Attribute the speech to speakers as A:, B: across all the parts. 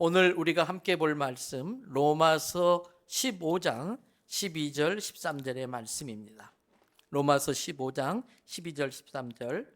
A: 오늘 우리가 함께 볼 말씀 로마서 15장 12절 13절의 말씀입니다. 로마서 15장 12절 13절.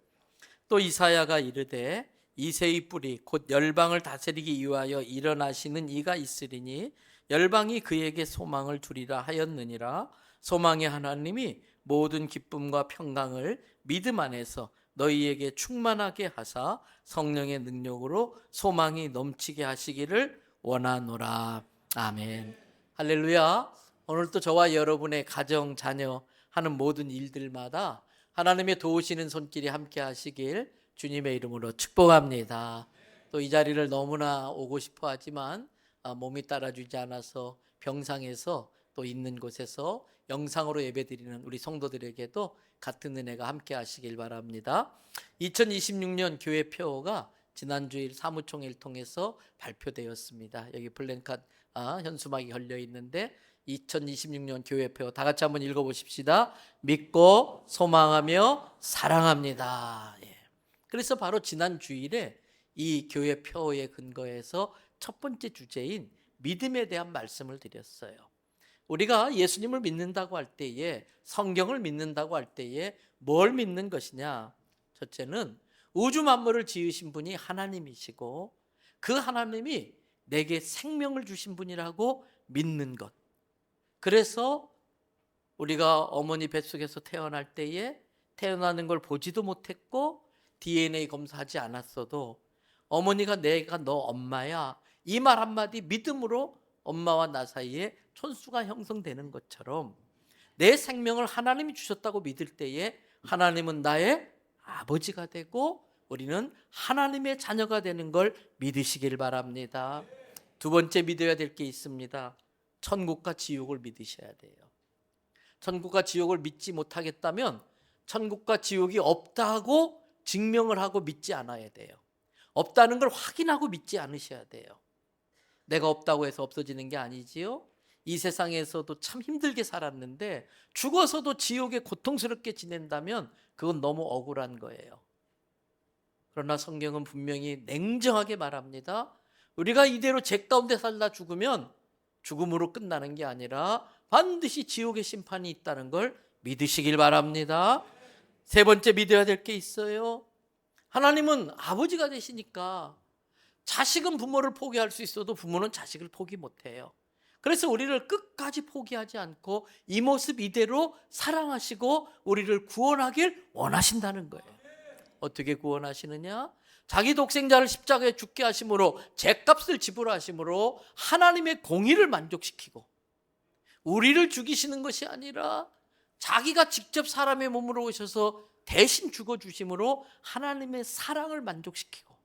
A: 또 이사야가 이르되 이새의 뿌리 곧 열방을 다스리기 위하여 일어나시는 이가 있으리니 열방이 그에게 소망을 두리라 하였느니라. 소망의 하나님이 모든 기쁨과 평강을 믿음 안에서 너희에게 충만하게 하사 성령의 능력으로 소망이 넘치게 하시기를 원하노라. 아멘. 할렐루야. 오늘도 저와 여러분의 가정, 자녀 하는 모든 일들마다 하나님의 도우시는 손길이 함께 하시길 주님의 이름으로 축복합니다. 또 이 자리를 너무나 오고 싶어 하지만 몸이 따라주지 않아서 병상에서 또 있는 곳에서 영상으로 예배드리는 우리 성도들에게도 같은 은혜가 함께 하시길 바랍니다. 2026년 교회 표어가 지난주일 사무총회를 통해서 발표되었습니다. 여기 플랜카드 현수막이 걸려 있는데 2026년 교회 표어 다 같이 한번 읽어보십시다. 믿고 소망하며 사랑합니다. 그래서 바로 지난 주일에 이 교회 표어에 근거해서 첫 번째 주제인 믿음에 대한 말씀을 드렸어요. 우리가 예수님을 믿는다고 할 때에, 성경을 믿는다고 할 때에 뭘 믿는 것이냐? 첫째는 우주 만물을 지으신 분이 하나님이시고 그 하나님이 내게 생명을 주신 분이라고 믿는 것. 그래서 우리가 어머니 뱃속에서 태어날 때에 태어나는 걸 보지도 못했고 DNA 검사하지 않았어도 어머니가 내가 너 엄마야, 이 말 한마디 믿음으로 엄마와 나 사이에 촌수가 형성되는 것처럼 내 생명을 하나님이 주셨다고 믿을 때에 하나님은 나의 아버지가 되고 우리는 하나님의 자녀가 되는 걸 믿으시길 바랍니다. 두 번째 믿어야 될 게 있습니다. 천국과 지옥을 믿으셔야 돼요. 천국과 지옥을 믿지 못하겠다면 천국과 지옥이 없다고 증명을 하고 믿지 않아야 돼요. 없다는 걸 확인하고 믿지 않으셔야 돼요. 내가 없다고 해서 없어지는 게 아니지요. 이 세상에서도 참 힘들게 살았는데 죽어서도 지옥에 고통스럽게 지낸다면 그건 너무 억울한 거예요. 그러나 성경은 분명히 냉정하게 말합니다. 우리가 이대로 죄 가운데 살다 죽으면 죽음으로 끝나는 게 아니라 반드시 지옥의 심판이 있다는 걸 믿으시길 바랍니다. 세 번째 믿어야 될 게 있어요. 하나님은 아버지가 되시니까 자식은 부모를 포기할 수 있어도 부모는 자식을 포기 못해요. 그래서 우리를 끝까지 포기하지 않고 이 모습 이대로 사랑하시고 우리를 구원하길 원하신다는 거예요. 어떻게 구원하시느냐? 자기 독생자를 십자가에 죽게 하심으로 죗값을 지불하심으로 하나님의 공의를 만족시키고 우리를 죽이시는 것이 아니라 자기가 직접 사람의 몸으로 오셔서 대신 죽어주심으로 하나님의 사랑을 만족시키고,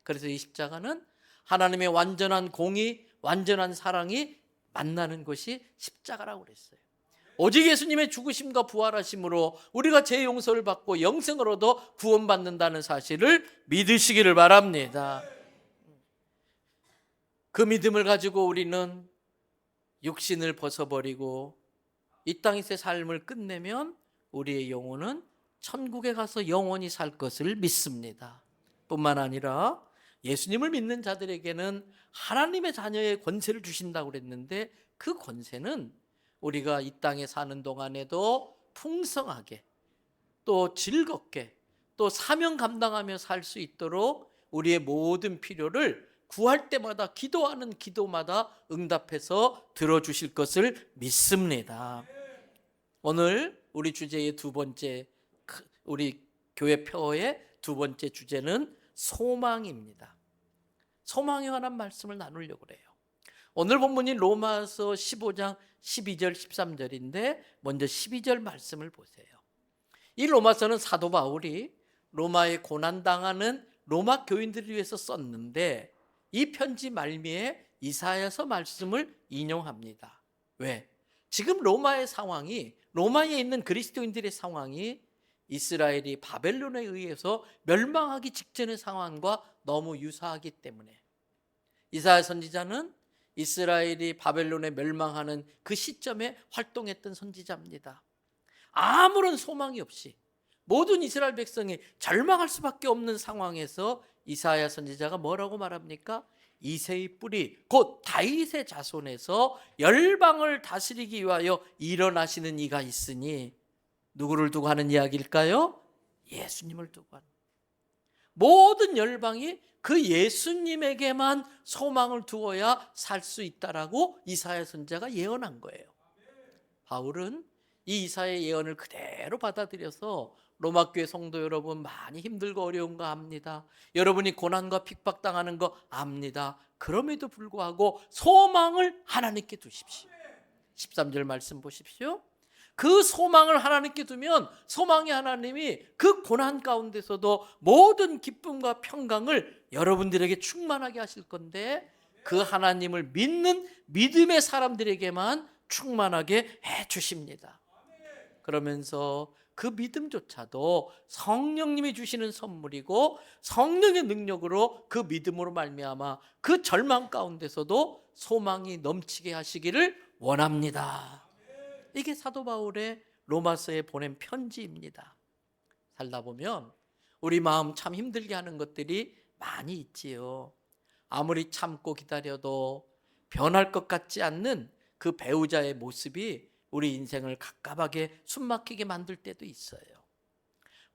A: 그래서 이 십자가는 하나님의 완전한 공의, 완전한 사랑이 만나는 것이 십자가라고 그랬어요. 오직 예수님의 죽으심과 부활하심으로 우리가 죄 용서를 받고 영생을 얻어 구원받는다는 사실을 믿으시기를 바랍니다. 그 믿음을 가지고 우리는 육신을 벗어버리고 이 땅에서의 삶을 끝내면 우리의 영혼은 천국에 가서 영원히 살 것을 믿습니다. 뿐만 아니라 예수님을 믿는 자들에게는 하나님의 자녀의 권세를 주신다고 그랬는데 그 권세는 우리가 이 땅에 사는 동안에도 풍성하게 또 즐겁게 또 사명 감당하며 살 수 있도록 우리의 모든 필요를 구할 때마다 기도하는 기도마다 응답해서 들어주실 것을 믿습니다. 오늘 우리 주제의 두 번째, 우리 교회 표어의 두 번째 주제는 소망입니다. 소망에 관한 말씀을 나누려고 그래요. 오늘 본문이 로마서 15장 12절 13절인데 먼저 12절 말씀을 보세요. 이 로마서는 사도 바울이 로마에 고난당하는 로마 교인들을 위해서 썼는데 이 편지 말미에 이사야서 말씀을 인용합니다. 왜? 지금 로마의 상황이, 로마에 있는 그리스도인들의 상황이 이스라엘이 바벨론에 의해서 멸망하기 직전의 상황과 너무 유사하기 때문에 이사야 선지자는 이스라엘이 바벨론에 멸망하는 그 시점에 활동했던 선지자입니다. 아무런 소망이 없이 모든 이스라엘 백성이 절망할 수밖에 없는 상황에서 이사야 선지자가 뭐라고 말합니까? 이새의 뿌리 곧 다윗의 자손에서 열방을 다스리기 위하여 일어나시는 이가 있으니 누구를 두고 하는 이야기일까요? 예수님을 두고 하는. 모든 열방이 그 예수님에게만 소망을 두어야 살 수 있다라고 이사야 선지자가 예언한 거예요. 바울은 이 이사야의 예언을 그대로 받아들여서 로마 교회 성도 여러분, 많이 힘들고 어려운 거 압니다. 여러분이 고난과 핍박당하는 거 압니다. 그럼에도 불구하고 소망을 하나님께 두십시오. 13절 말씀 보십시오. 그 소망을 하나님께 두면 소망의 하나님이 그 고난 가운데서도 모든 기쁨과 평강을 여러분들에게 충만하게 하실 건데, 그 하나님을 믿는 믿음의 사람들에게만 충만하게 해 주십니다. 그러면서 그 믿음조차도 성령님이 주시는 선물이고 성령의 능력으로 그 믿음으로 말미암아 그 절망 가운데서도 소망이 넘치게 하시기를 원합니다. 이게 사도 바울의 로마서에 보낸 편지입니다. 살다 보면 우리 마음 참 힘들게 하는 것들이 많이 있지요. 아무리 참고 기다려도 변할 것 같지 않는 그 배우자의 모습이 우리 인생을 갑갑하게 숨막히게 만들 때도 있어요.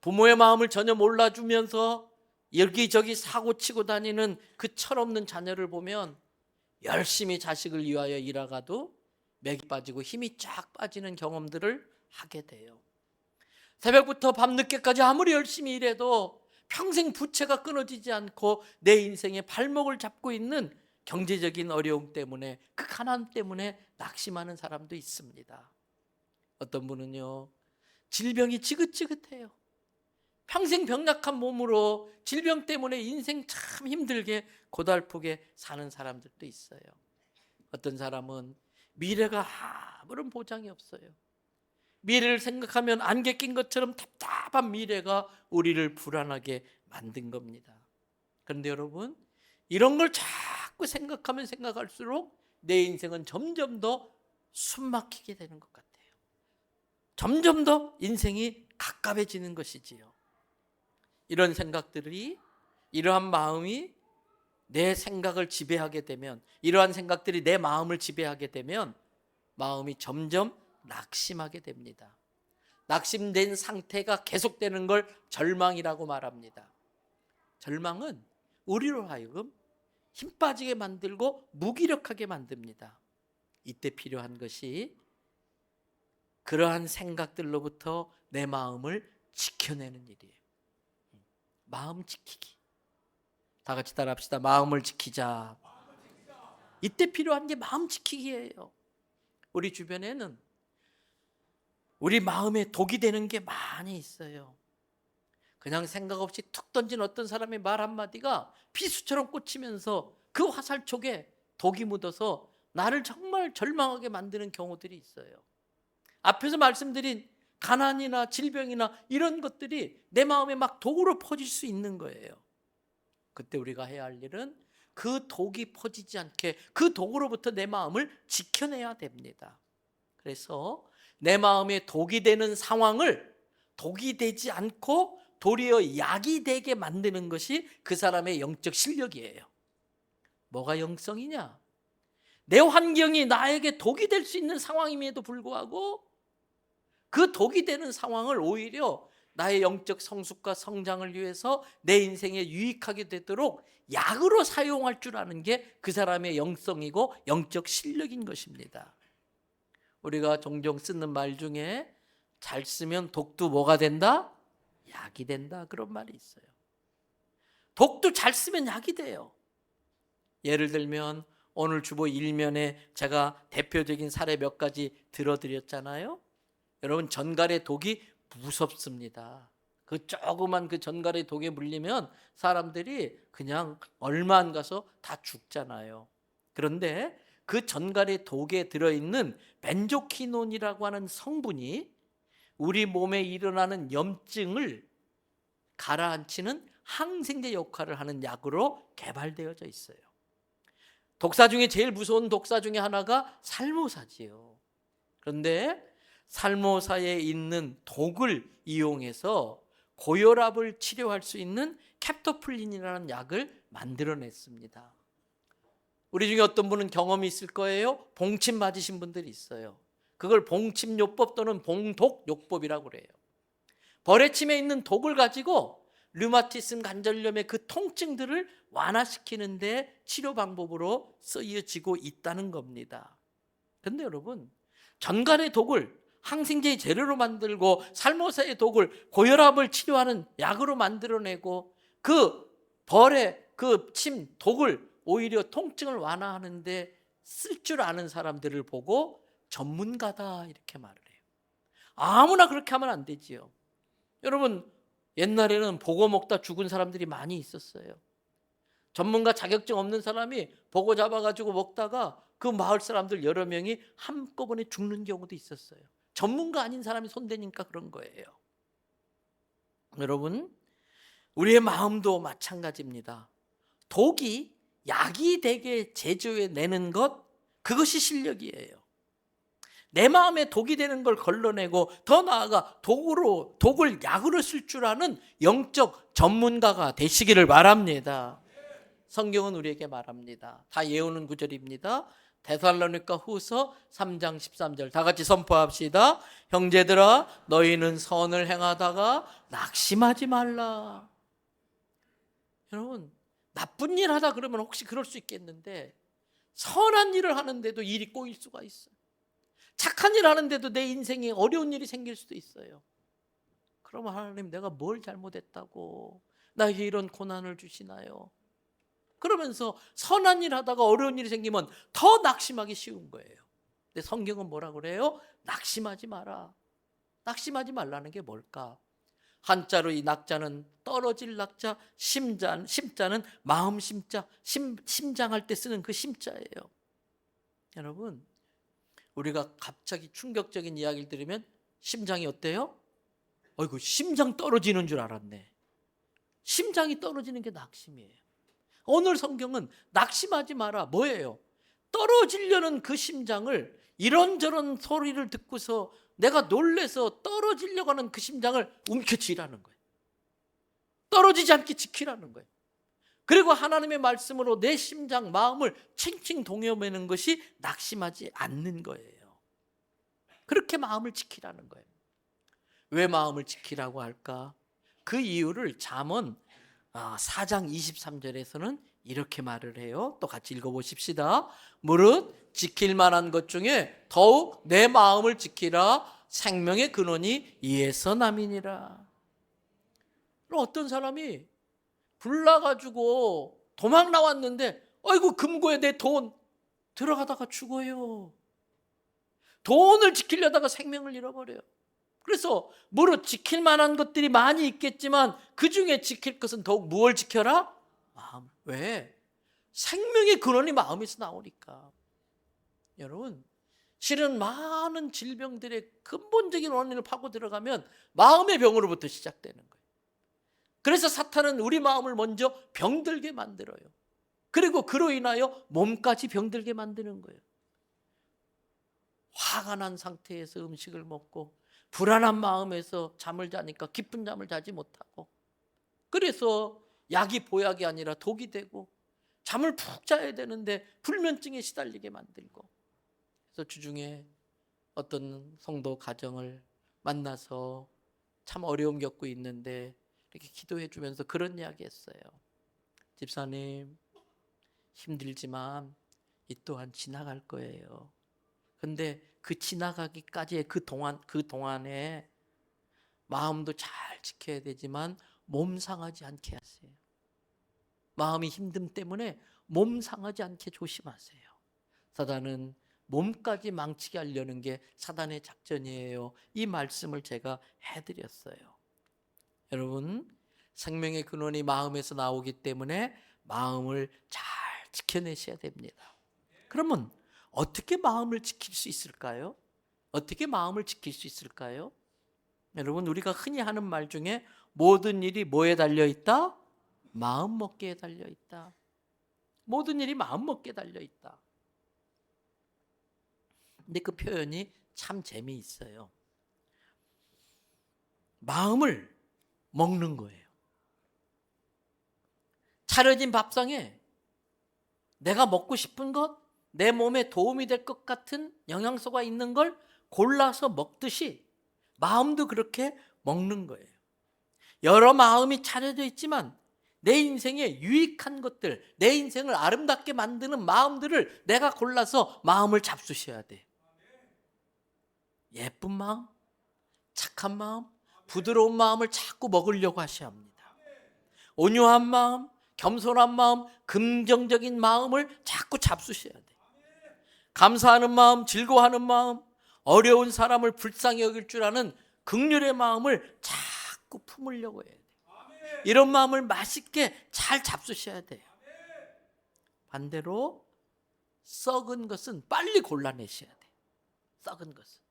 A: 부모의 마음을 전혀 몰라주면서 여기저기 사고치고 다니는 그 철없는 자녀를 보면 열심히 자식을 위하여 일하가도 맥이 빠지고 힘이 쫙 빠지는 경험들을 하게 돼요. 새벽부터 밤늦게까지 아무리 열심히 일해도 평생 부채가 끊어지지 않고 내 인생의 발목을 잡고 있는 경제적인 어려움 때문에, 그 가난 때문에 낙심하는 사람도 있습니다. 어떤 분은요, 질병이 지긋지긋해요. 평생 병약한 몸으로 질병 때문에 인생 참 힘들게 고달프게 사는 사람들도 있어요. 어떤 사람은 미래가 아무런 보장이 없어요. 미래를 생각하면 안개 낀 것처럼 답답한 미래가 우리를 불안하게 만든 겁니다. 그런데 여러분, 이런 걸 자꾸 생각하면 생각할수록 내 인생은 점점 더 숨막히게 되는 것 같아요. 점점 더 인생이 갑갑해지는 것이지요. 이런 생각들이, 이러한 마음이 내 생각을 지배하게 되면, 이러한 생각들이 내 마음을 지배하게 되면 마음이 점점 낙심하게 됩니다. 낙심된 상태가 계속되는 걸 절망이라고 말합니다. 절망은 우리로 하여금 힘 빠지게 만들고 무기력하게 만듭니다. 이때 필요한 것이 그러한 생각들로부터 내 마음을 지켜내는 일이에요. 마음 지키기. 다 같이 따라합시다. 마음을 지키자. 이때 필요한 게 마음 지키기예요. 우리 주변에는 우리 마음에 독이 되는 게 많이 있어요. 그냥 생각 없이 툭 던진 어떤 사람의 말 한마디가 비수처럼 꽂히면서 그 화살촉에 독이 묻어서 나를 정말 절망하게 만드는 경우들이 있어요. 앞에서 말씀드린 가난이나 질병이나 이런 것들이 내 마음에 막 독으로 퍼질 수 있는 거예요. 그때 우리가 해야 할 일은 그 독이 퍼지지 않게 그 독으로부터 내 마음을 지켜내야 됩니다. 그래서 내 마음에 독이 되는 상황을 독이 되지 않고 도리어 약이 되게 만드는 것이 그 사람의 영적 실력이에요. 뭐가 영성이냐? 내 환경이 나에게 독이 될 수 있는 상황임에도 불구하고 그 독이 되는 상황을 오히려 나의 영적 성숙과 성장을 위해서 내 인생에 유익하게 되도록 약으로 사용할 줄 아는 게 그 사람의 영성이고 영적 실력인 것입니다. 우리가 종종 쓰는 말 중에 잘 쓰면 독도 뭐가 된다? 약이 된다, 그런 말이 있어요. 독도 잘 쓰면 약이 돼요. 예를 들면 오늘 주보 1면에 제가 대표적인 사례 몇 가지 들어드렸잖아요. 여러분, 전갈의 독이 무섭습니다. 그 조그만 그 전갈의 독에 물리면 사람들이 그냥 얼마 안 가서 다 죽잖아요. 그런데 그 전갈의 독에 들어있는 벤조키논이라고 하는 성분이 우리 몸에 일어나는 염증을 가라앉히는 항생제 역할을 하는 약으로 개발되어져 있어요. 독사 중에 제일 무서운 독사 중에 하나가 살모사지요. 그런데 살모사에 있는 독을 이용해서 고혈압을 치료할 수 있는 캡토플린이라는 약을 만들어냈습니다. 우리 중에 어떤 분은 경험이 있을 거예요. 봉침 맞으신 분들이 있어요. 그걸 봉침요법 또는 봉독요법이라고 그래요. 벌의 침에 있는 독을 가지고 류마티즘 관절염의 그 통증들을 완화시키는데 치료 방법으로 쓰여지고 있다는 겁니다. 그런데 여러분, 전갈의 독을 항생제의 재료로 만들고 살모사의 독을 고혈압을 치료하는 약으로 만들어내고 그 벌의 그 침 독을 오히려 통증을 완화하는데 쓸 줄 아는 사람들을 보고 전문가다 이렇게 말을 해요. 아무나 그렇게 하면 안 되지요. 여러분, 옛날에는 보고 먹다 죽은 사람들이 많이 있었어요. 전문가 자격증 없는 사람이 보고 잡아가지고 먹다가 그 마을 사람들 여러 명이 한꺼번에 죽는 경우도 있었어요. 전문가 아닌 사람이 손대니까 그런 거예요. 여러분, 우리의 마음도 마찬가지입니다. 독이 약이 되게 제조해내는 것, 그것이 실력이에요. 내 마음에 독이 되는 걸 걸러내고 더 나아가 독을 약으로 쓸 줄 아는 영적 전문가가 되시기를 바랍니다. 성경은 우리에게 말합니다. 다 외우는 구절입니다. 데살로니가 후서 3장 13절 다 같이 선포합시다. 형제들아, 너희는 선을 행하다가 낙심하지 말라. 여러분, 나쁜 일 하다 그러면 혹시 그럴 수 있겠는데 선한 일을 하는데도 일이 꼬일 수가 있어요. 착한 일 하는데도 내 인생에 어려운 일이 생길 수도 있어요. 그러면 하나님, 내가 뭘 잘못했다고 나에게 이런 고난을 주시나요? 그러면서 선한 일 하다가 어려운 일이 생기면 더 낙심하기 쉬운 거예요. 근데 성경은 뭐라 그래요? 낙심하지 마라. 낙심하지 말라는 게 뭘까? 한자로 이 낙자는 떨어질 낙자, 심자는 마음 심자, 심장할 때 쓰는 그 심자예요. 여러분, 우리가 갑자기 충격적인 이야기를 들으면 심장이 어때요? 어이구, 심장 떨어지는 줄 알았네. 심장이 떨어지는 게 낙심이에요. 오늘 성경은 낙심하지 마라. 뭐예요? 떨어지려는 그 심장을, 이런저런 소리를 듣고서 내가 놀래서 떨어지려고 하는 그 심장을 움켜쥐라는 거예요. 떨어지지 않게 지키라는 거예요. 그리고 하나님의 말씀으로 내 심장, 마음을 칭칭 동여매는 것이 낙심하지 않는 거예요. 그렇게 마음을 지키라는 거예요. 왜 마음을 지키라고 할까? 그 이유를 잠언 4장 23절에서는 이렇게 말을 해요. 또 같이 읽어보십시다. 무릇 지킬 만한 것 중에 더욱 내 마음을 지키라. 생명의 근원이 이에서 남이니라. 어떤 사람이 불나가지고 도망 나왔는데 아이고, 금고에 내 돈 들어가다가 죽어요. 돈을 지키려다가 생명을 잃어버려요. 그래서 무릇 지킬 만한 것들이 많이 있겠지만 그 중에 지킬 것은 더욱 무엇을 지켜라? 마음. 왜? 생명의 근원이 마음에서 나오니까. 여러분, 실은 많은 질병들의 근본적인 원인을 파고 들어가면 마음의 병으로부터 시작되는 거예요. 그래서 사탄은 우리 마음을 먼저 병들게 만들어요. 그리고 그로 인하여 몸까지 병들게 만드는 거예요. 화가 난 상태에서 음식을 먹고 불안한 마음에서 잠을 자니까 깊은 잠을 자지 못하고, 그래서 약이 보약이 아니라 독이 되고 잠을 푹 자야 되는데 불면증에 시달리게 만들고. 그래서 주중에 어떤 성도 가정을 만나서 참 어려움 겪고 있는데 이렇게 기도해 주면서 그런 이야기 했어요. 집사님, 힘들지만 이 또한 지나갈 거예요. 근데 그 지나가기까지의 그 동안에 마음도 잘 지켜야 되지만 몸 상하지 않게 하세요. 마음이 힘듦 때문에 몸 상하지 않게 조심하세요. 사단은 몸까지 망치게 하려는 게 사단의 작전이에요. 이 말씀을 제가 해드렸어요. 여러분, 생명의 근원이 마음에서 나오기 때문에 마음을 잘 지켜내셔야 됩니다. 그러면 어떻게 마음을 지킬 수 있을까요? 어떻게 마음을 지킬 수 있을까요? 여러분, 우리가 흔히 하는 말 중에 모든 일이 뭐에 달려있다? 마음 먹기에 달려있다. 모든 일이 마음 먹기에 달려있다. 근데 그 표현이 참 재미있어요. 마음을 먹는 거예요. 차려진 밥상에 내가 먹고 싶은 것, 내 몸에 도움이 될 것 같은 영양소가 있는 걸 골라서 먹듯이 마음도 그렇게 먹는 거예요. 여러 마음이 차려져 있지만 내 인생에 유익한 것들, 내 인생을 아름답게 만드는 마음들을 내가 골라서 마음을 잡수셔야 돼. 예쁜 마음, 착한 마음, 부드러운 마음을 자꾸 먹으려고 하셔야 합니다. 온유한 마음, 겸손한 마음, 긍정적인 마음을 자꾸 잡수셔야 돼. 감사하는 마음, 즐거워하는 마음, 어려운 사람을 불쌍히 여길 줄 아는 긍휼의 마음을 자꾸 품으려고 해야 돼. 이런 마음을 맛있게 잘 잡수셔야 돼요. 반대로 썩은 것은 빨리 골라내셔야 돼. 썩은 것은.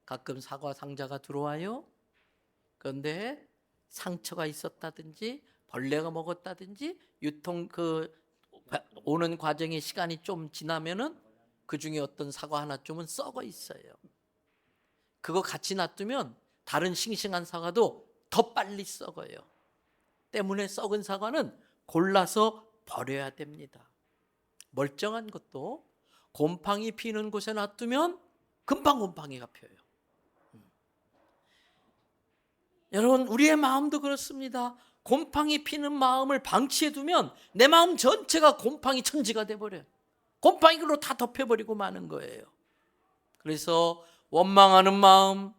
A: 가끔 사과 상자가 들어와요. 그런데 상처가 있었다든지 벌레가 먹었다든지 유통 오는 과정의 시간이 좀 지나면은 그 중에 어떤 사과 하나쯤은 썩어 있어요. 그거 같이 놔두면 다른 싱싱한 사과도 더 빨리 썩어요. 때문에 썩은 사과는 골라서 버려야 됩니다. 멀쩡한 것도 곰팡이 피는 곳에 놔두면 금방 곰팡이가 펴요. 여러분, 우리의 마음도 그렇습니다. 곰팡이 피는 마음을 방치해두면 내 마음 전체가 곰팡이 천지가 돼버려요. 곰팡이로 다 덮여버리고 마는 거예요. 그래서 원망하는 마음,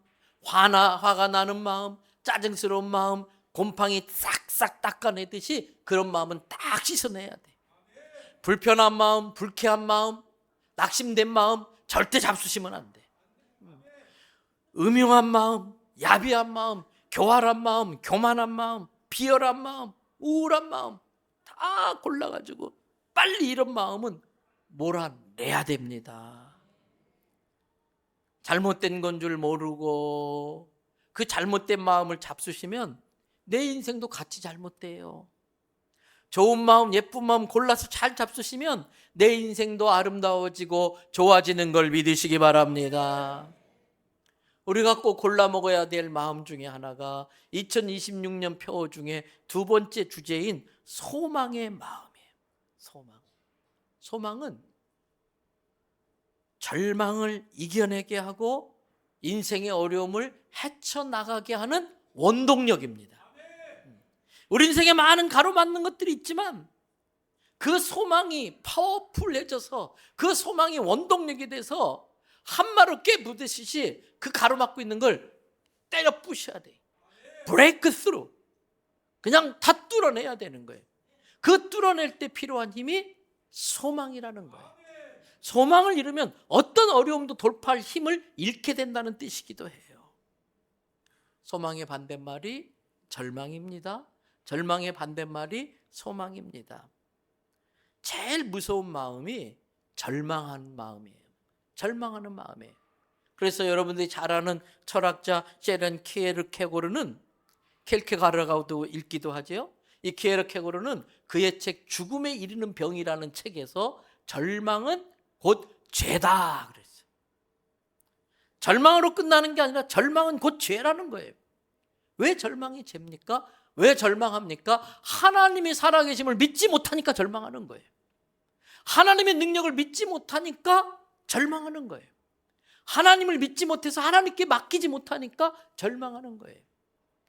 A: 화가 나는 마음, 짜증스러운 마음, 곰팡이 싹싹 닦아내듯이 그런 마음은 딱 씻어내야 돼. 불편한 마음, 불쾌한 마음, 낙심된 마음 절대 잡수시면 안 돼. 음흉한 마음, 야비한 마음, 교활한 마음, 교만한 마음, 비열한 마음, 우울한 마음 다 골라가지고 빨리 이런 마음은 몰아내야 됩니다. 잘못된 건 줄 모르고 그 잘못된 마음을 잡수시면 내 인생도 같이 잘못돼요. 좋은 마음, 예쁜 마음 골라서 잘 잡수시면 내 인생도 아름다워지고 좋아지는 걸 믿으시기 바랍니다. 우리가 꼭 골라 먹어야 될 마음 중에 하나가 2026년 표 중에 두 번째 주제인 소망의 마음이에요. 소망은 절망을 이겨내게 하고 인생의 어려움을 헤쳐나가게 하는 원동력입니다. 우리 인생에 많은 가로막는 것들이 있지만 그 소망이 파워풀해져서 그 소망이 원동력이 돼서 한마로 깨부딪히듯이 그 가로막고 있는 걸 때려 부셔야 돼. 브레이크 스루. 그냥 다 뚫어내야 되는 거예요. 그 뚫어낼 때 필요한 힘이 소망이라는 거예요. 소망을 잃으면 어떤 어려움도 돌파할 힘을 잃게 된다는 뜻이기도 해요. 소망의 반대말이 절망입니다. 절망의 반대말이 소망입니다. 제일 무서운 마음이 절망하는 마음이에요. 절망하는 마음이에요. 그래서 여러분들이 잘 아는 철학자 세렌 키에르케고르는 켈케가르가도 읽기도 하죠. 이 키에르케고르는 그의 책 죽음에 이르는 병이라는 책에서 절망은 곧 죄다 그랬어요. 절망으로 끝나는 게 아니라 절망은 곧 죄라는 거예요. 왜 절망이 죄입니까? 왜 절망합니까? 하나님이 살아계심을 믿지 못하니까 절망하는 거예요. 하나님의 능력을 믿지 못하니까 절망하는 거예요. 하나님을 믿지 못해서 하나님께 맡기지 못하니까 절망하는 거예요.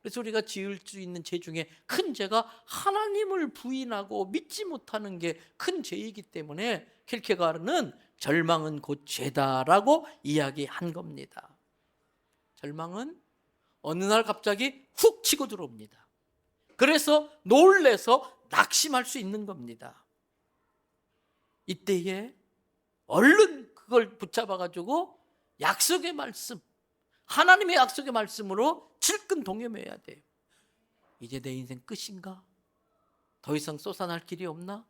A: 그래서 우리가 지을 수 있는 죄 중에 큰 죄가 하나님을 부인하고 믿지 못하는 게 큰 죄이기 때문에 킬케가르는 절망은 곧 죄다라고 이야기한 겁니다. 절망은 어느 날 갑자기 훅 치고 들어옵니다. 그래서 놀래서 낙심할 수 있는 겁니다. 이때에 얼른 그걸 붙잡아가지고 약속의 말씀, 하나님의 약속의 말씀으로 질끈 동여매야 돼요. 이제 내 인생 끝인가? 더 이상 솟아날 길이 없나?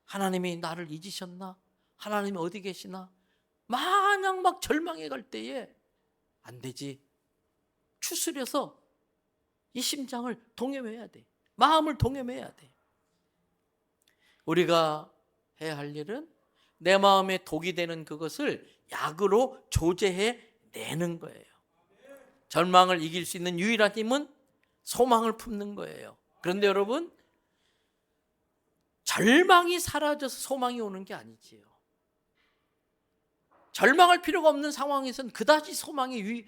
A: 하나님이 나를 잊으셨나? 하나님이 어디 계시나? 마냥 막 절망해 갈 때에 안 되지. 추스려서 이 심장을 동여매야 돼. 마음을 동여매야 돼. 우리가 해야 할 일은 내 마음에 독이 되는 그것을 약으로 조제해 내는 거예요. 절망을 이길 수 있는 유일한 힘은 소망을 품는 거예요. 그런데 여러분, 절망이 사라져서 소망이 오는 게 아니지요. 절망할 필요가 없는 상황에서는 그다지 소망이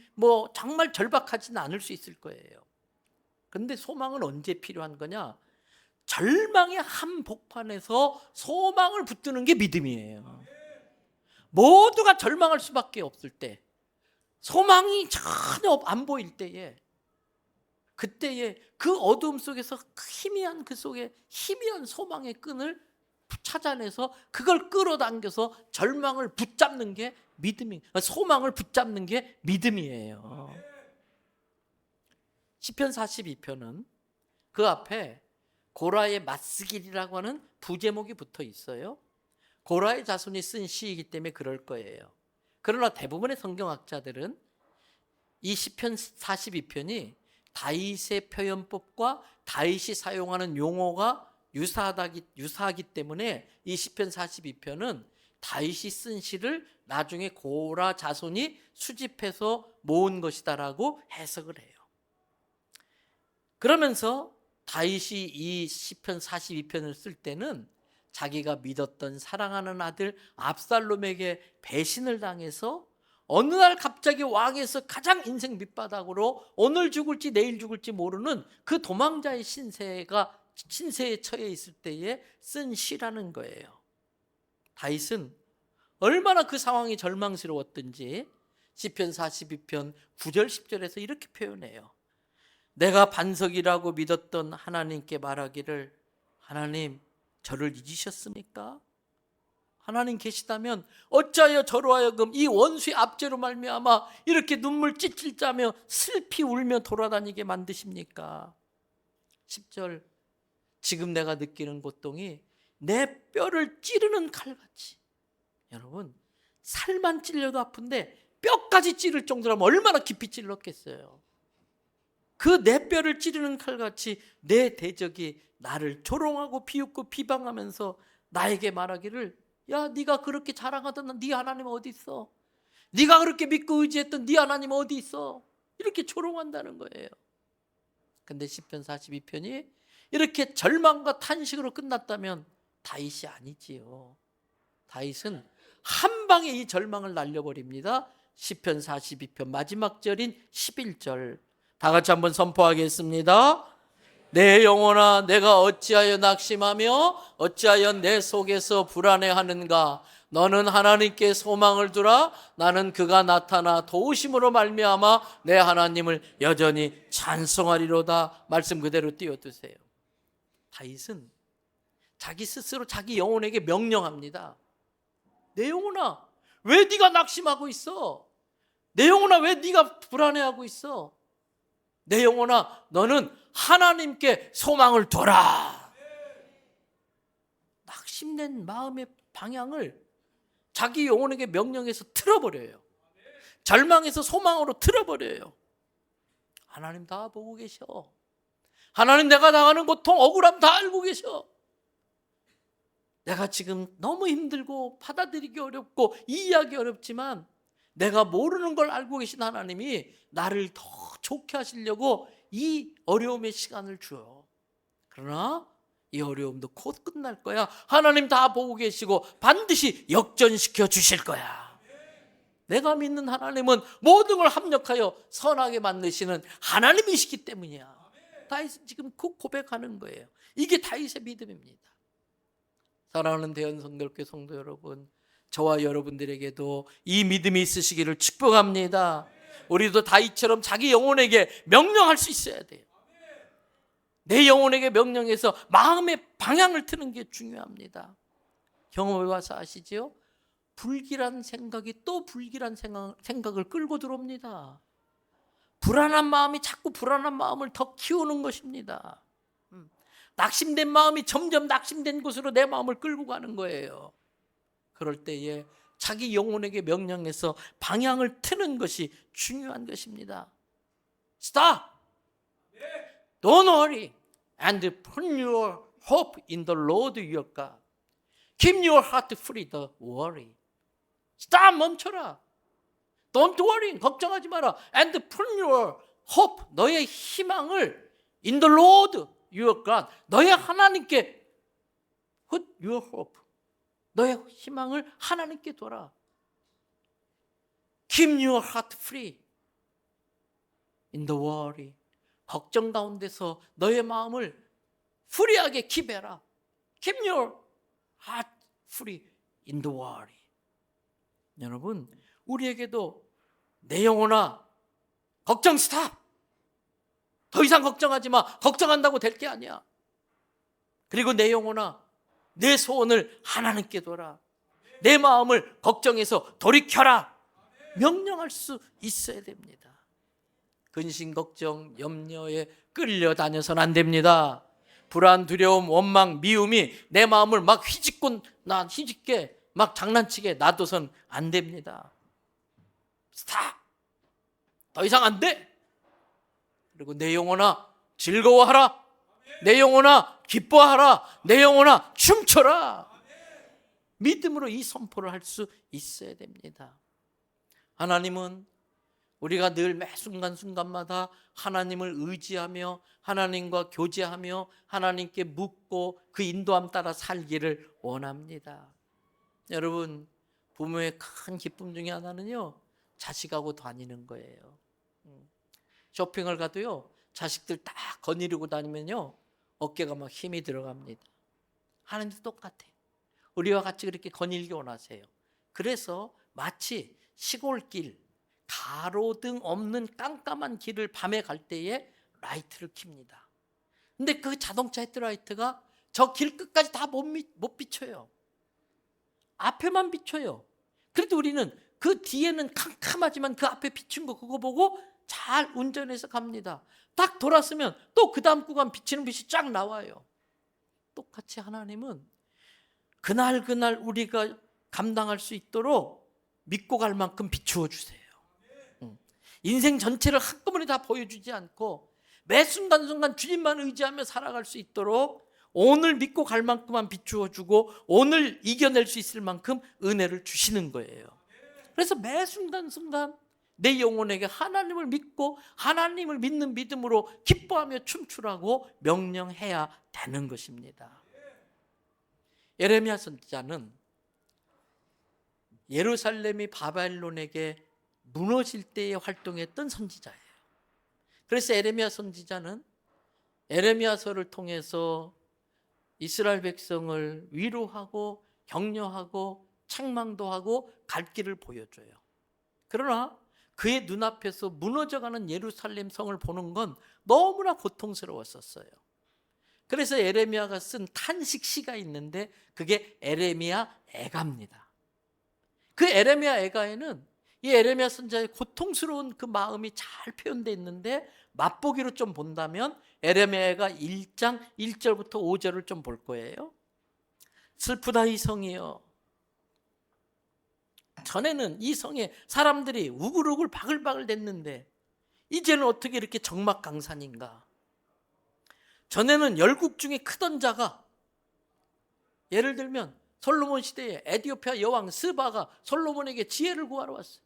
A: 정말 절박하지는 않을 수 있을 거예요. 그런데 소망은 언제 필요한 거냐? 절망의 한복판에서 소망을 붙드는 게 믿음이에요. 모두가 절망할 수밖에 없을 때, 소망이 전혀 안 보일 때에, 그때에 그 어두움 속에서 희미한 그 속에 희미한 소망의 끈을 찾아내서 그걸 끌어당겨서 절망을 붙잡는 게 소망을 붙잡는 게 믿음이에요. 시편 42편은 그 앞에 고라의 맞스길이라고 하는 부제목이 붙어 있어요. 고라의 자손이 쓴 시이기 때문에 그럴 거예요. 그러나 대부분의 성경학자들은 이 시편 42편이 다윗의 표현법과 다윗이 사용하는 용어가 유사하기 때문에 이 시편 42편은 다윗이 쓴 시를 나중에 고라 자손이 수집해서 모은 것이다라고 해석을 해요. 그러면서 다윗이 이 시편 42편을 쓸 때는 자기가 믿었던 사랑하는 아들 압살롬에게 배신을 당해서 어느 날 갑자기 왕에서 가장 인생 밑바닥으로 오늘 죽을지 내일 죽을지 모르는 그 도망자의 신세에 처해 있을 때에 쓴 시라는 거예요. 다윗은 얼마나 그 상황이 절망스러웠던지 시편 42편 9절 10절에서 이렇게 표현해요. 내가 반석이라고 믿었던 하나님께 말하기를 하나님 저를 잊으셨습니까? 하나님 계시다면 어찌하여 저로 하여금 이 원수의 압제로 말미암아 이렇게 눈물 찔찔 짜며 슬피 울며 돌아다니게 만드십니까? 10절 지금 내가 느끼는 고통이 내 뼈를 찌르는 칼같이. 여러분 살만 찔려도 아픈데 뼈까지 찌를 정도라면 얼마나 깊이 찔렀겠어요. 그 내 뼈를 찌르는 칼같이 내 대적이 나를 조롱하고 비웃고 비방하면서 나에게 말하기를 야 네가 그렇게 자랑하던 네 하나님 어디 있어? 네가 그렇게 믿고 의지했던 네 하나님 어디 있어? 이렇게 조롱한다는 거예요. 근데 시편 42편이 이렇게 절망과 탄식으로 끝났다면 다윗이 아니지요. 다윗은 한 방에 이 절망을 날려버립니다. 시편 42편 마지막 절인 11절 다 같이 한번 선포하겠습니다. 내 영혼아 내가 어찌하여 낙심하며 어찌하여 내 속에서 불안해하는가? 너는 하나님께 소망을 두라. 나는 그가 나타나 도우심으로 말미암아 내 하나님을 여전히 찬송하리로다. 말씀 그대로 띄워두세요. 다윗은 자기 스스로 자기 영혼에게 명령합니다. 내 영혼아 왜 네가 낙심하고 있어? 내 영혼아 왜 네가 불안해하고 있어? 내 영혼아 너는 하나님께 소망을 둬라. 낙심된 마음의 방향을 자기 영혼에게 명령해서 틀어버려요. 절망에서 소망으로 틀어버려요. 하나님 다 보고 계셔. 하나님 내가 당하는 고통 억울함 다 알고 계셔. 내가 지금 너무 힘들고 받아들이기 어렵고 이해하기 어렵지만 내가 모르는 걸 알고 계신 하나님이 나를 더 좋게 하시려고 이 어려움의 시간을 줘요. 그러나 이 어려움도 곧 끝날 거야. 하나님 다 보고 계시고 반드시 역전시켜 주실 거야. 내가 믿는 하나님은 모든 걸 합력하여 선하게 만드시는 하나님이시기 때문이야. 다윗은 지금 그 고백하는 거예요. 이게 다윗의 믿음입니다. 사랑하는 대연성결교 성도 여러분, 저와 여러분들에게도 이 믿음이 있으시기를 축복합니다. 우리도 다윗처럼 자기 영혼에게 명령할 수 있어야 돼요. 내 영혼에게 명령해서 마음의 방향을 트는 게 중요합니다. 경험해 와서 아시지요? 불길한 생각이 또 불길한 생각을 끌고 들어옵니다. 불안한 마음이 자꾸 불안한 마음을 더 키우는 것입니다. 낙심된 마음이 점점 낙심된 곳으로 내 마음을 끌고 가는 거예요. 그럴 때에 자기 영혼에게 명령해서 방향을 트는 것이 중요한 것입니다. Stop! Don't worry and put your hope in the Lord your God. Keep your heart free the worry. Stop! 멈춰라. Don't worry. 걱정하지 마라. And put your hope, 너의 희망을 in the Lord your God, 너의 하나님께 Put your hope. 너의 희망을 하나님께 둬라. Keep your heart free in the worry. 걱정 가운데서 너의 마음을 프리하게 킵해라. Keep your heart free in the worry. 여러분, 우리에게도 내 영혼아, 걱정 스탑. 더 이상 걱정하지 마. 걱정한다고 될 게 아니야. 그리고 내 영혼아, 내 소원을 하나님께 둬라. 내 마음을 걱정해서 돌이켜라. 명령할 수 있어야 됩니다. 근심, 걱정, 염려에 끌려다녀서는 안 됩니다. 불안, 두려움, 원망, 미움이 내 마음을 막 휘짓게 막 장난치게 놔둬선 안 됩니다. 스탑! 더 이상 안 돼! 그리고 내 영혼아 즐거워하라. 내 영혼아 기뻐하라. 내 영혼아 춤춰라. 믿음으로 이 선포를 할 수 있어야 됩니다. 하나님은 우리가 늘 매 순간순간마다 하나님을 의지하며 하나님과 교제하며 하나님께 묻고 그 인도함 따라 살기를 원합니다. 여러분, 부모의 큰 기쁨 중에 하나는요, 자식하고 다니는 거예요. 쇼핑을 가도요, 자식들 딱 거느리고 다니면요, 어깨가 막 힘이 들어갑니다. 하나님도 똑같아. 우리와 같이 그렇게 거닐기 원하세요. 그래서 마치 시골길, 가로등 없는 깜깜한 길을 밤에 갈 때에 라이트를 켭니다. 근데 그 자동차 헤드라이트가 저 길 끝까지 다 못 비춰요. 앞에만 비춰요. 그래도 우리는 그 뒤에는 캄캄하지만 그 앞에 비춘 거 그거 보고 잘 운전해서 갑니다. 딱 돌았으면 또 그 다음 구간 비치는 빛이 쫙 나와요. 똑같이 하나님은 그날 우리가 감당할 수 있도록 믿고 갈 만큼 비추어 주세요. 인생 전체를 한꺼번에 다 보여주지 않고 매 순간순간 주님만 의지하며 살아갈 수 있도록 오늘 믿고 갈 만큼만 비추어 주고 오늘 이겨낼 수 있을 만큼 은혜를 주시는 거예요. 그래서 매 순간순간 내 영혼에게 하나님을 믿고 하나님을 믿는 믿음으로 기뻐하며 춤추라고 명령해야 되는 것입니다. 예레미야 선지자는 예루살렘이 바벨론에게 무너질 때에 활동했던 선지자예요. 그래서 예레미야 선지자는 예레미야서를 통해서 이스라엘 백성을 위로하고 격려하고 책망도 하고 갈 길을 보여줘요. 그러나 그의 눈앞에서 무너져가는 예루살렘 성을 보는 건 너무나 고통스러웠었어요. 그래서 예레미야가 쓴 탄식시가 있는데 그게 예레미야 애가입니다. 그 예레미야 애가에는 이 예레미야 선지자의 고통스러운 그 마음이 잘 표현되어 있는데 맛보기로 좀 본다면 예레미야가 1장 1절부터 5절을 좀 볼 거예요. 슬프다 이 성이여. 전에는 이 성에 사람들이 우글우글 바글바글 됐는데 이제는 어떻게 이렇게 적막강산인가. 전에는 열국 중에 크던 자가, 예를 들면 솔로몬 시대에 에티오피아 여왕 스바가 솔로몬에게 지혜를 구하러 왔어요.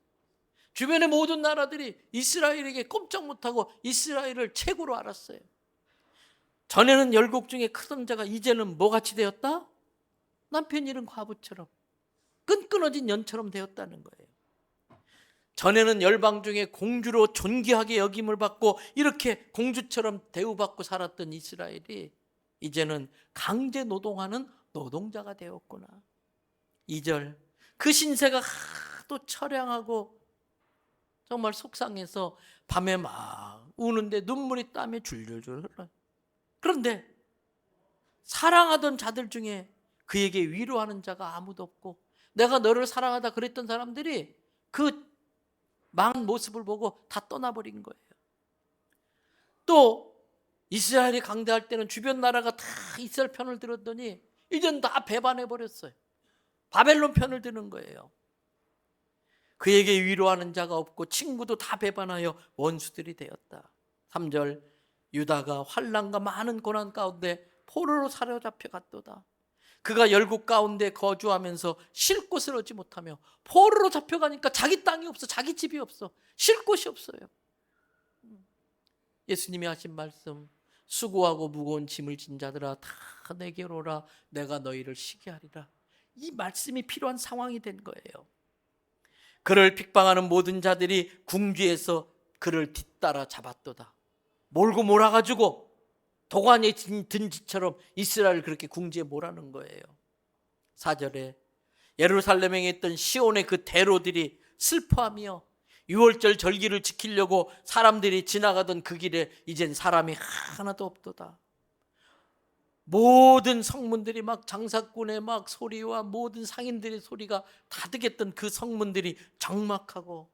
A: 주변의 모든 나라들이 이스라엘에게 꼼짝 못하고 이스라엘을 최고로 알았어요. 전에는 열국 중에 크던 자가 이제는 뭐같이 되었다? 남편 잃은 과부처럼 끈끈어진 연처럼 되었다는 거예요. 전에는 열방 중에 공주로 존귀하게 여김을 받고 이렇게 공주처럼 대우받고 살았던 이스라엘이 이제는 강제 노동하는 노동자가 되었구나. 2절, 그 신세가 하도 처량하고 정말 속상해서 밤에 막 우는데 눈물이 땀에 줄줄줄 흘러요. 그런데 사랑하던 자들 중에 그에게 위로하는 자가 아무도 없고 내가 너를 사랑하다 그랬던 사람들이 그 망한 모습을 보고 다 떠나버린 거예요. 또 이스라엘이 강대할 때는 주변 나라가 다 이스라엘 편을 들었더니 이젠 다 배반해버렸어요. 바벨론 편을 드는 거예요. 그에게 위로하는 자가 없고 친구도 다 배반하여 원수들이 되었다. 3절, 유다가 환난과 많은 고난 가운데 포로로 사로잡혀 갔도다. 그가 열국 가운데 거주하면서 쉴 곳을 얻지 못하며 포로로 잡혀가니까 자기 땅이 없어, 자기 집이 없어, 쉴 곳이 없어요. 예수님이 하신 말씀, 수고하고 무거운 짐을 진 자들아 다 내게로 오라. 내가 너희를 쉬게 하리라. 이 말씀이 필요한 상황이 된 거예요. 그를 핍박하는 모든 자들이 궁지에서 그를 뒤따라 잡았도다. 몰고 몰아가지고 도관에 든 지처럼 이스라엘을 그렇게 궁지에 몰아넣은 거예요. 4절에 예루살렘에 있던 시온의 그 대로들이 슬퍼하며 유월절 절기를 지키려고 사람들이 지나가던 그 길에 이젠 사람이 하나도 없도다. 모든 성문들이 막 장사꾼의 막 소리와 모든 상인들의 소리가 다득했던 그 성문들이 적막하고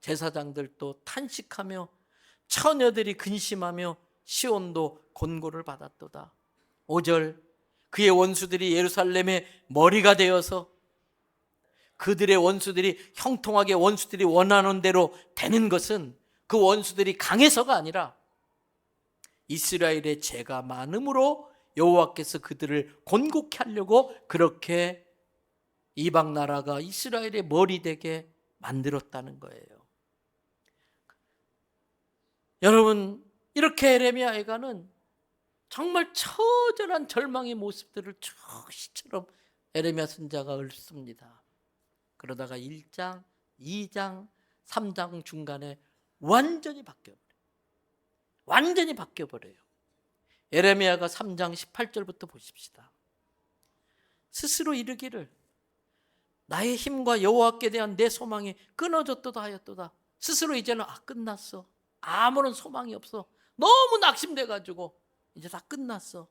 A: 제사장들도 탄식하며 처녀들이 근심하며 시온도 곤고를 받았도다. 5절 그의 원수들이 예루살렘의 머리가 되어서 그들의 원수들이 형통하게 원수들이 원하는 대로 되는 것은 그 원수들이 강해서가 아니라 이스라엘의 죄가 많음으로 여호와께서 그들을 곤고케 하려고 그렇게 이방 나라가 이스라엘의 머리 되게 만들었다는 거예요. 여러분, 이렇게 에레미야 애가는 정말 처절한 절망의 모습들을 쭉 시처럼 에레미야 선지자가 읊습니다. 그러다가 1장, 2장, 3장 중간에 완전히 바뀌어버려요. 완전히 바뀌어버려요. 에레미야가 3장 18절부터 보십시다. 스스로 이르기를 나의 힘과 여호와께 대한 내 소망이 끊어졌도다 하였도다. 스스로 이제는 끝났어. 아무런 소망이 없어. 너무 낙심돼가지고 이제 다 끝났어.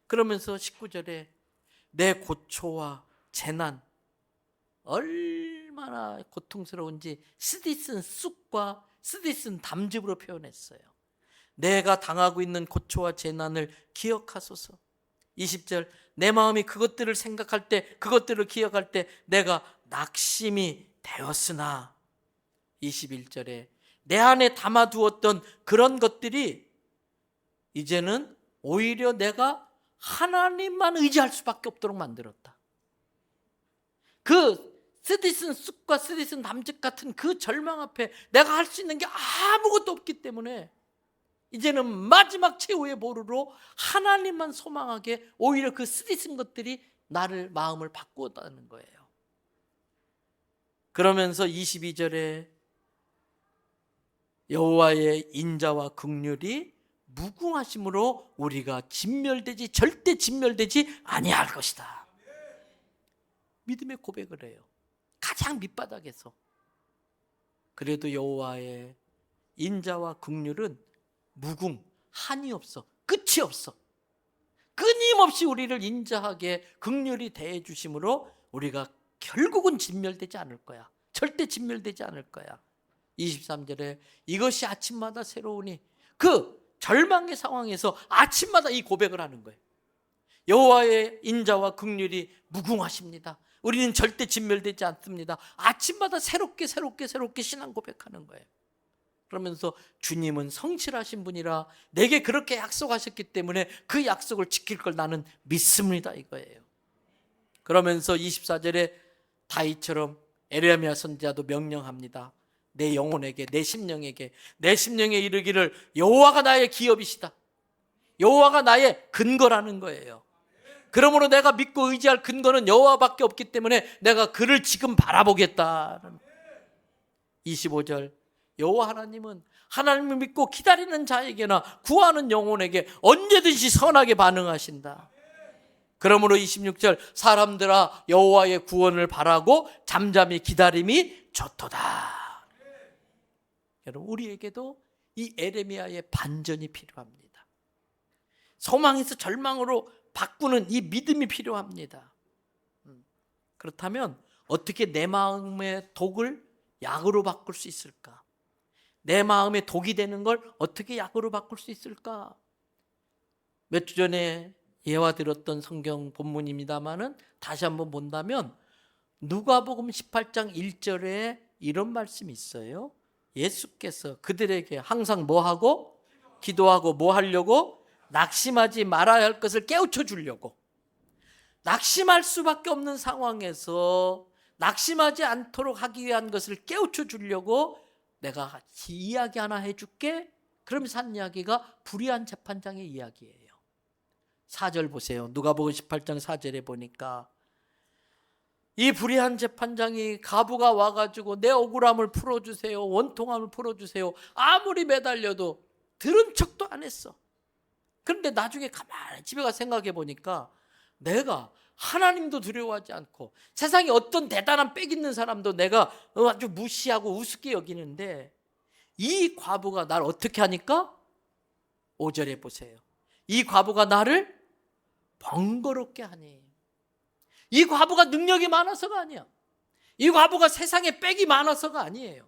A: 그러면서 19절에 내 고초와 재난 얼마나 고통스러운지 스디슨 쑥과 스디슨 담즙으로 표현했어요. 내가 당하고 있는 고초와 재난을 기억하소서. 20절 내 마음이 그것들을 생각할 때 그것들을 기억할 때 내가 낙심이 되었으나 21절에 내 안에 담아두었던 그런 것들이 이제는 오히려 내가 하나님만 의지할 수밖에 없도록 만들었다. 그 스디슨 쑥과 스디슨 담즙 같은 그 절망 앞에 내가 할 수 있는 게 아무것도 없기 때문에 이제는 마지막 최후의 보루로 하나님만 소망하게 오히려 그 스디슨 것들이 나를 마음을 바꾸었다는 거예요. 그러면서 22절에 여호와의 인자와 긍휼이 무궁하심으로 우리가 진멸되지 절대 진멸되지 아니할 것이다. 믿음의 고백을 해요. 가장 밑바닥에서. 그래도 여호와의 인자와 긍휼은 한이 없어. 끝이 없어. 끊임없이 우리를 인자하게 긍휼히 대해 주심으로 우리가 결국은 진멸되지 않을 거야. 절대 진멸되지 않을 거야. 23절에 이것이 아침마다 새로우니 그 절망의 상황에서 아침마다 이 고백을 하는 거예요. 여호와의 인자와 긍휼이 무궁하십니다. 우리는 절대 진멸되지 않습니다. 아침마다 새롭게 신앙 고백하는 거예요. 그러면서 주님은 성실하신 분이라 내게 그렇게 약속하셨기 때문에 그 약속을 지킬 걸 나는 믿습니다 이거예요. 그러면서 24절에 다윗처럼 에레미야 선지자도 명령합니다. 내 영혼에게 내 심령에 이르기를 여호와가 나의 기업이시다. 여호와가 나의 근거라는 거예요. 그러므로 내가 믿고 의지할 근거는 여호와밖에 없기 때문에 내가 그를 지금 바라보겠다. 25절 여호와 하나님은 하나님을 믿고 기다리는 자에게나 구하는 영혼에게 언제든지 선하게 반응하신다. 그러므로 26절 사람들아 여호와의 구원을 바라고 잠잠히 기다림이 좋도다. 여러분 우리에게도 이 에레미야의 반전이 필요합니다. 소망에서 절망으로 바꾸는 이 믿음이 필요합니다. 그렇다면 어떻게 내 마음의 독을 약으로 바꿀 수 있을까? 내 마음에 독이 되는 걸 어떻게 약으로 바꿀 수 있을까? 몇 주 전에 예화 들었던 성경 본문입니다마는 다시 한번 본다면 누가복음 18장 1절에 이런 말씀이 있어요. 예수께서 그들에게 항상 뭐 하고? 기도하고 뭐 하려고? 낙심하지 말아야 할 것을 깨우쳐 주려고. 낙심할 수밖에 없는 상황에서 낙심하지 않도록 하기 위한 것을 깨우쳐 주려고 내가 이야기 하나 해줄게. 그러면서 한 이야기가 불의한 재판장의 이야기예요. 4절 보세요. 누가복음 18장 4절에 보니까 이 불의한 재판장이 가부가 와가지고 내 억울함을 풀어주세요, 원통함을 풀어주세요, 아무리 매달려도 들은 척도 안 했어. 그런데 나중에 가만히 집에 가 생각해 보니까 내가 하나님도 두려워하지 않고 세상에 어떤 대단한 빽 있는 사람도 내가 아주 무시하고 우습게 여기는데 이 과부가 날 어떻게 하니까 5절에 보세요. 이 과부가 나를 번거롭게 하니. 이 과부가 능력이 많아서가 아니야. 이 과부가 세상에 빽이 많아서가 아니에요.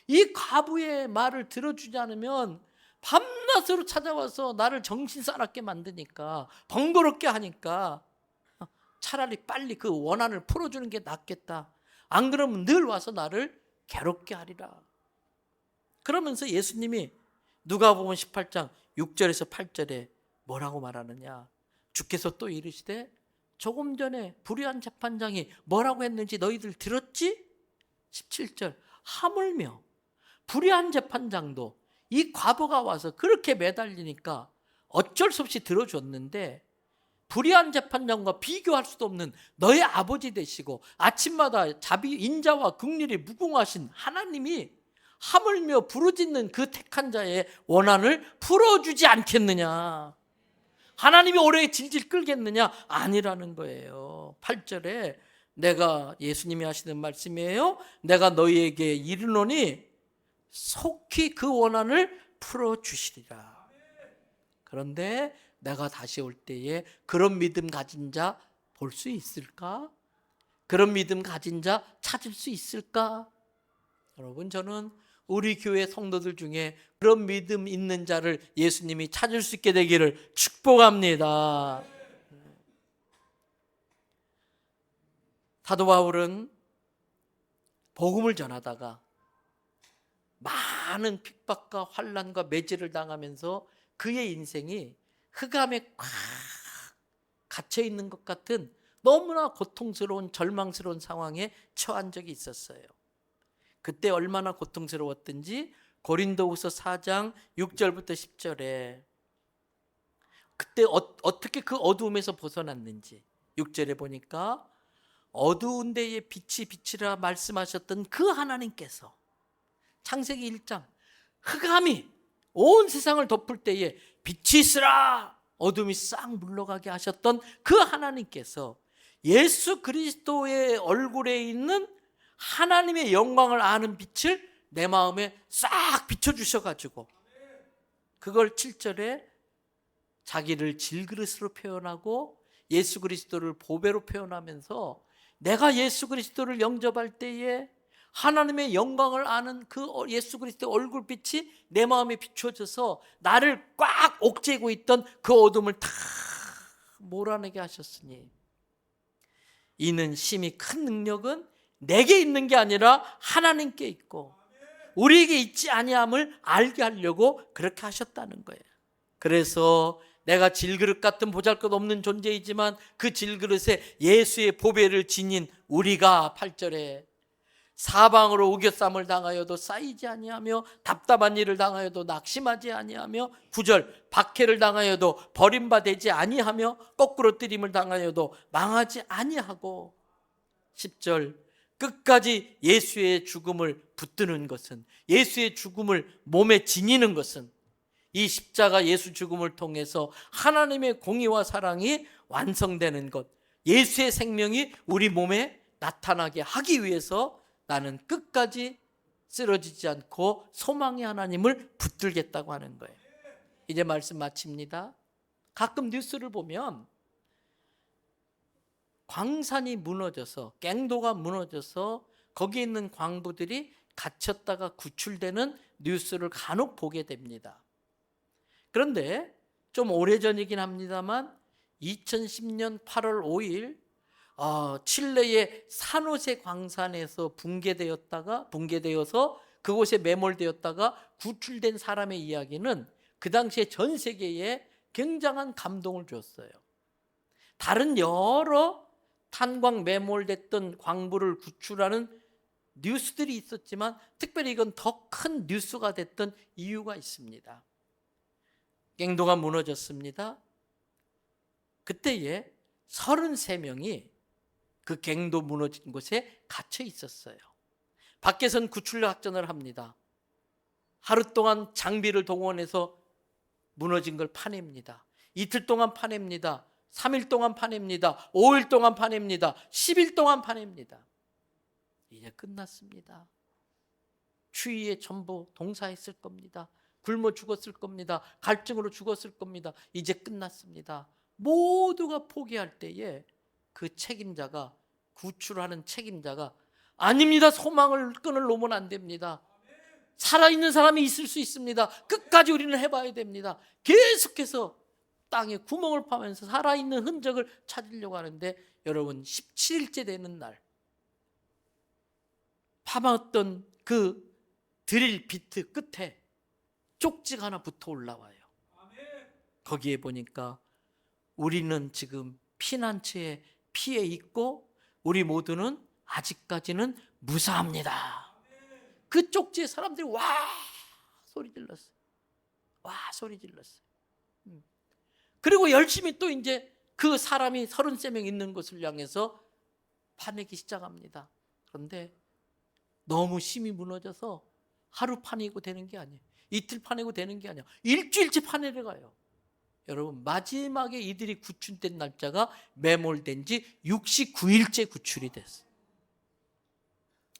A: 이 과부의 말을 들어주지 않으면 밤낮으로 찾아와서 나를 정신사납게 만드니까, 번거롭게 하니까 차라리 빨리 그 원한을 풀어주는 게 낫겠다. 안 그러면 늘 와서 나를 괴롭게 하리라. 그러면서 예수님이 누가복음 18장 6절에서 8절에 뭐라고 말하느냐. 주께서 또 이르시되 조금 전에 불의한 재판장이 뭐라고 했는지 너희들 들었지? 17절. 하물며 불의한 재판장도 이 과부가 와서 그렇게 매달리니까 어쩔 수 없이 들어줬는데, 불의한 재판장과 비교할 수도 없는 너의 아버지 되시고 아침마다 자비 인자와 긍휼이 무궁하신 하나님이 하물며 부르짖는 그 택한 자의 원한을 풀어주지 않겠느냐. 하나님이 오래 질질 끌겠느냐? 아니라는 거예요. 8절에 내가, 예수님이 하시는 말씀이에요. 내가 너희에게 이르노니 속히 그 원한을 풀어주시리라. 그런데 내가 다시 올 때에 그런 믿음 가진 자 볼 수 있을까? 그런 믿음 가진 자 찾을 수 있을까? 여러분, 저는 우리 교회 성도들 중에 그런 믿음 있는 자를 예수님이 찾을 수 있게 되기를 축복합니다. 사도 바울은 복음을 전하다가 많은 핍박과 환난과 매질을 당하면서 그의 인생이 흑암에 꽉 갇혀 있는 것 같은 너무나 고통스러운 절망스러운 상황에 처한 적이 있었어요. 그때 얼마나 고통스러웠던지 고린도후서 4장 6절부터 10절에 그때 어떻게 그 어두움에서 벗어났는지 6절에 보니까 어두운 데에 빛이 비치라 말씀하셨던 그 하나님께서 창세기 1장 흑암이 온 세상을 덮을 때에 빛이 있으라 어둠이 싹 물러가게 하셨던 그 하나님께서 예수 그리스도의 얼굴에 있는 하나님의 영광을 아는 빛을 내 마음에 싹 비춰주셔가지고 그걸 7절에 자기를 질그릇으로 표현하고 예수 그리스도를 보배로 표현하면서 내가 예수 그리스도를 영접할 때에 하나님의 영광을 아는 그 예수 그리스도의 얼굴빛이 내 마음에 비춰져서 나를 꽉 옥죄고 있던 그 어둠을 다 몰아내게 하셨으니 이는 심히 큰 능력은 내게 있는 게 아니라 하나님께 있고 우리에게 있지 아니함을 알게 하려고 그렇게 하셨다는 거예요. 그래서 내가 질그릇 같은 보잘것없는 존재이지만 그 질그릇에 예수의 보배를 지닌 우리가 8절에 사방으로 우겨쌈을 당하여도 쌓이지 아니하며 답답한 일을 당하여도 낙심하지 아니하며 9절 박해를 당하여도 버림받지 아니하며 거꾸로 뜨림을 당하여도 망하지 아니하고 10절 끝까지 예수의 죽음을 붙드는 것은 예수의 죽음을 몸에 지니는 것은 이 십자가 예수 죽음을 통해서 하나님의 공의와 사랑이 완성되는 것 예수의 생명이 우리 몸에 나타나게 하기 위해서 나는 끝까지 쓰러지지 않고 소망의 하나님을 붙들겠다고 하는 거예요. 이제 말씀 마칩니다. 가끔 뉴스를 보면 광산이 무너져서 갱도가 무너져서 거기 있는 광부들이 갇혔다가 구출되는 뉴스를 간혹 보게 됩니다. 그런데 좀 오래전이긴 합니다만 2010년 8월 5일 칠레의 산호세 광산에서 붕괴되어서 그곳에 매몰되었다가 구출된 사람의 이야기는 그 당시에 전 세계에 굉장한 감동을 줬어요. 다른 여러 탄광 매몰됐던 광부를 구출하는 뉴스들이 있었지만 특별히 이건 더 큰 뉴스가 됐던 이유가 있습니다. 갱도가 무너졌습니다. 그때에 33명이 그 갱도 무너진 곳에 갇혀 있었어요. 밖에선 구출 작전을 합니다. 하루 동안 장비를 동원해서 무너진 걸 파냅니다. 이틀 동안 파냅니다. 3일 동안 파냅니다. 5일 동안 파냅니다. 10일 동안 파냅니다. 이제 끝났습니다. 추위에 전부 동사했을 겁니다. 굶어 죽었을 겁니다. 갈증으로 죽었을 겁니다. 이제 끝났습니다. 모두가 포기할 때에 그 책임자가, 구출하는 책임자가, 아닙니다. 소망을 끈을 놓으면 안 됩니다. 살아있는 사람이 있을 수 있습니다. 끝까지 우리는 해봐야 됩니다. 계속해서 땅에 구멍을 파면서 살아있는 흔적을 찾으려고 하는데, 여러분 17일째 되는 날 파봤던 그 드릴 비트 끝에 쪽지가 하나 붙어 올라와요. 거기에 보니까 우리는 지금 피난처에 피해 있고 우리 모두는 아직까지는 무사합니다. 그 쪽지에 사람들이 와 소리 질렀어요. 와 소리 질렀어요. 그리고 열심히 또 이제 그 사람이 33명 있는 곳을 향해서 파내기 시작합니다. 그런데 너무 심히 무너져서 하루 파내고 되는 게 아니에요. 이틀 파내고 되는 게 아니에요. 일주일째 파내려 가요. 여러분 마지막에 이들이 구출된 날짜가 매몰된 지 69일째 구출이 됐어요.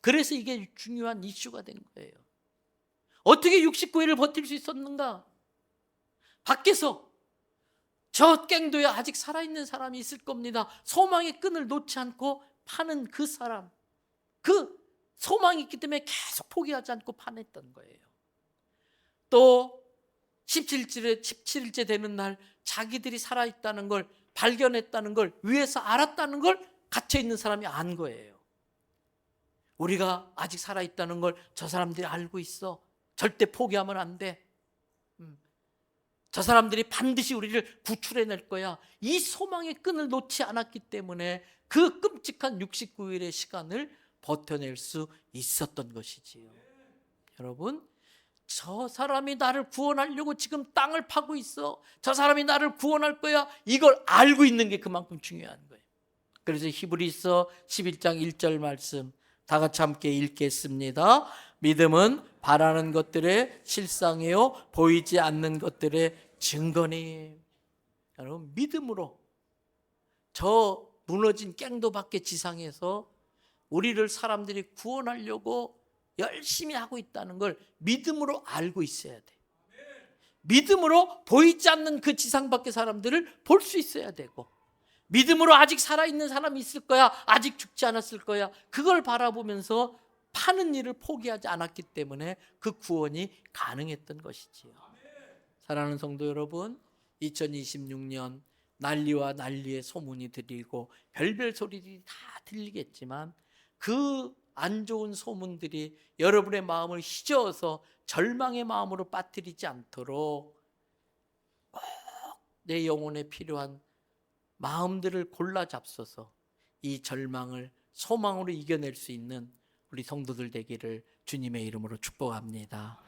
A: 그래서 이게 중요한 이슈가 된 거예요. 어떻게 69일을 버틸 수 있었는가? 밖에서 저 갱도에 아직 살아있는 사람이 있을 겁니다. 소망의 끈을 놓지 않고 파는 그 사람, 그 소망이 있기 때문에 계속 포기하지 않고 파냈던 거예요. 또 17일째 되는 날 자기들이 살아있다는 걸 발견했다는 걸, 위에서 알았다는 걸 갇혀있는 사람이 안 거예요. 우리가 아직 살아있다는 걸 저 사람들이 알고 있어. 절대 포기하면 안 돼. 저 사람들이 반드시 우리를 구출해낼 거야. 이 소망의 끈을 놓지 않았기 때문에 그 끔찍한 69일의 시간을 버텨낼 수 있었던 것이지요. 여러분, 저 사람이 나를 구원하려고 지금 땅을 파고 있어. 저 사람이 나를 구원할 거야. 이걸 알고 있는 게 그만큼 중요한 거예요. 그래서 히브리서 11장 1절 말씀 다 같이 함께 읽겠습니다. 믿음은 바라는 것들의 실상이요 보이지 않는 것들의 증거니. 여러분 믿음으로 저 무너진 갱도 밖의 지상에서 우리를 사람들이 구원하려고 열심히 하고 있다는 걸 믿음으로 알고 있어야 돼. 믿음으로 보이지 않는 그 지상 밖의 사람들을 볼 수 있어야 되고, 믿음으로 아직 살아있는 사람이 있을 거야, 아직 죽지 않았을 거야, 그걸 바라보면서 파는 일을 포기하지 않았기 때문에 그 구원이 가능했던 것이지요. 사랑하는 성도 여러분, 2026년 난리와 난리의 소문이 들리고 별별 소리들이 다 들리겠지만 그 안 좋은 소문들이 여러분의 마음을 휘저어서 절망의 마음으로 빠뜨리지 않도록 꼭 내 영혼에 필요한 마음들을 골라 잡숴서 이 절망을 소망으로 이겨낼 수 있는 우리 성도들 되기를 주님의 이름으로 축복합니다.